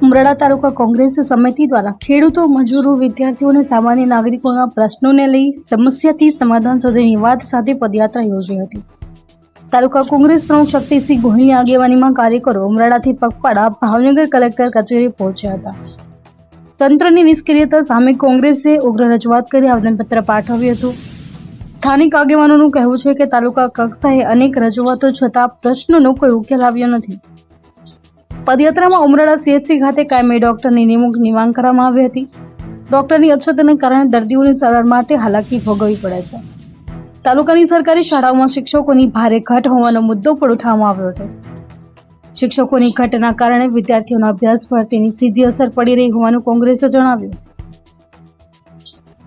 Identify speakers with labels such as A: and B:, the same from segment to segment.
A: ઉમરાળા તાલુકા કોંગ્રેસ સમિતિ દ્વારા ખેડૂતો, મજૂરો, વિદ્યાર્થીઓ અને સામાન્ય નાગરિકોના પ્રશ્નોને લઈ સમસ્યાથી સમાધાન સુધીની વાત સાથે પદયાત્રા યોજી હતી. તાલુકા કોંગ્રેસ પ્રમુખ શક્તિસિંહ ગોહિલની આગેવાનીમાં કાર્યકરો ઉમરાળાથી પગપાળા ભાવનગર કલેક્ટર કચેરી પહોંચ્યા હતા. તંત્રની નિષ્ક્રિયતા સામે કોંગ્રેસે ઉગ્ર રજૂઆત કરી આવેદનપત્ર પાઠવ્યું હતું. સ્થાનિક આગેવાનોનું કહેવું છે કે તાલુકા કક્ષાએ અનેક રજૂઆતો છતાં પ્રશ્નોનો કોઈ ઉકેલ આવ્યો નથી. પદયાત્રામાં ઉમરાળા સીએચસી ખાતે કાયમી ડોક્ટરની નિમણૂકની માંગ કરવામાં આવી હતી. ડોક્ટરની અછતને કારણે દર્દીઓની સારવાર માટે હાલાકી ભોગવવી પડે છે. તાલુકાની સરકારી શાળાઓમાં શિક્ષકોની ભારે ઘટ હોવાનો મુદ્દો પણ ઉઠાવવામાં આવ્યો હતો. શિક્ષકોની ઘટના કારણે વિદ્યાર્થીઓના અભ્યાસ પર તેની સીધી અસર પડી રહી હોવાનું કોંગ્રેસે જણાવ્યું.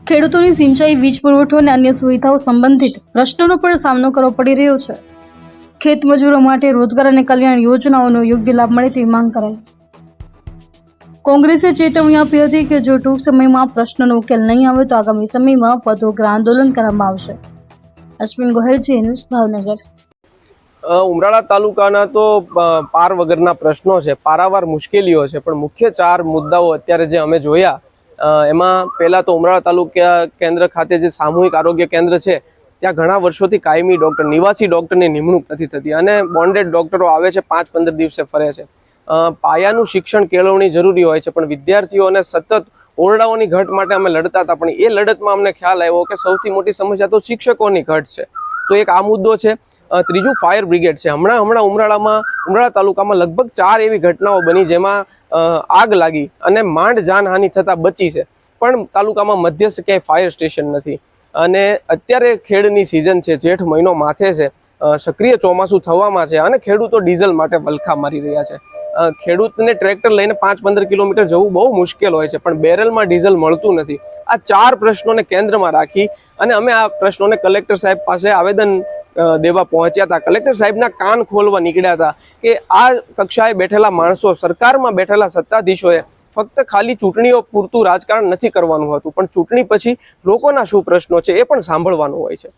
A: ખેડૂતોની સિંચાઈ, વીજ પુરવઠો અને અન્ય સુવિધાઓ સંબંધિત પ્રશ્નોનો પણ સામનો કરવો પડી રહ્યો છે. ખેત મજૂરો માટે રોજગાર અને કલ્યાણ યોજનાઓનો યોગ્ય લાભ મળે તેવી માંગ કરાઈ. કોંગ્રેસે ચેતવણી આપી હતી કે જો ટૂંક સમયમાં પ્રશ્નોનો ઉકેલ નહીં આવે તો આગામી સમયમાં વધુ ઉગ્ર આંદોલન કરવામાં આવશે. અશ્વિન ગોહેલ, જી ન્યૂઝ, ભાવનગર.
B: ઉમરાળા તાલુકાના તો પાર વગરના પ્રશ્નો છે, પારાવાર મુશ્કેલીઓ છે, પણ મુખ્ય 4 મુદ્દાઓ અત્યારે જે અમે જોયા એમાં પહેલા તો ઉમરાળા તાલુકા કેન્દ્ર ખાતે જે સામૂહિક આરોગ્ય કેન્દ્ર છે ત્યાં ઘણા વર્ષોથી કાયમી ડૉક્ટર, નિવાસી ડૉક્ટરની નિમણૂક નથી થતી અને બોન્ડેડ ડૉક્ટરો આવે છે, 5-15 દિવસે ફરે છે. પાયાનું શિક્ષણ કેળવણી જરૂરી હોય છે, પણ વિદ્યાર્થીઓને સતત ઓરડાઓની ઘટ માટે અમે લડતા હતા, પણ એ લડતમાં અમને ખ્યાલ આવ્યો કે સૌથી મોટી સમસ્યા તો શિક્ષકોની ઘટ છે. તો એક આ મુદ્દો છે. ત્રીજું ફાયર બ્રિગેડ છે. હમણાં ઉમરાળા તાલુકામાં લગભગ 4 એવી ઘટનાઓ બની જેમાં આગ લાગી અને માંડ જાનહાનિ થતાં બચી છે, પણ તાલુકામાં મધ્યસ્થ ક્યાંય ફાયર સ્ટેશન નથી. અને અત્યારે ખેડની સિઝન છે, જેઠ મહિનો માથે છે, સક્રિય ચોમાસું થવામાં છે અને ખેડૂતો ડીઝલ માટે વલખા મારી રહ્યા છે. ખેડૂતને ટ્રેક્ટર લઈને 5-15 કિલોમીટર જવું બહુ મુશ્કેલ હોય છે, પણ બેરલમાં ડીઝલ મળતું નથી. આ 4 પ્રશ્નોને કેન્દ્રમાં રાખી અને અમે આ પ્રશ્નોને કલેક્ટર સાહેબ પાસે આવેદન દેવા પહોંચ્યા હતા. કલેક્ટર સાહેબના કાન ખોલવા નીકળ્યા હતા કે આ કક્ષાએ બેઠેલા માણસો, સરકારમાં બેઠેલા સત્તાધીશોએ ફક્ત ખાલી ચૂંટણીઓ પૂરતું રાજકારણ નથી કરવાનું હતું, પણ ચૂંટણી પછી લોકોના શું પ્રશ્નો છે એ પણ સાંભળવાનું હોય છે.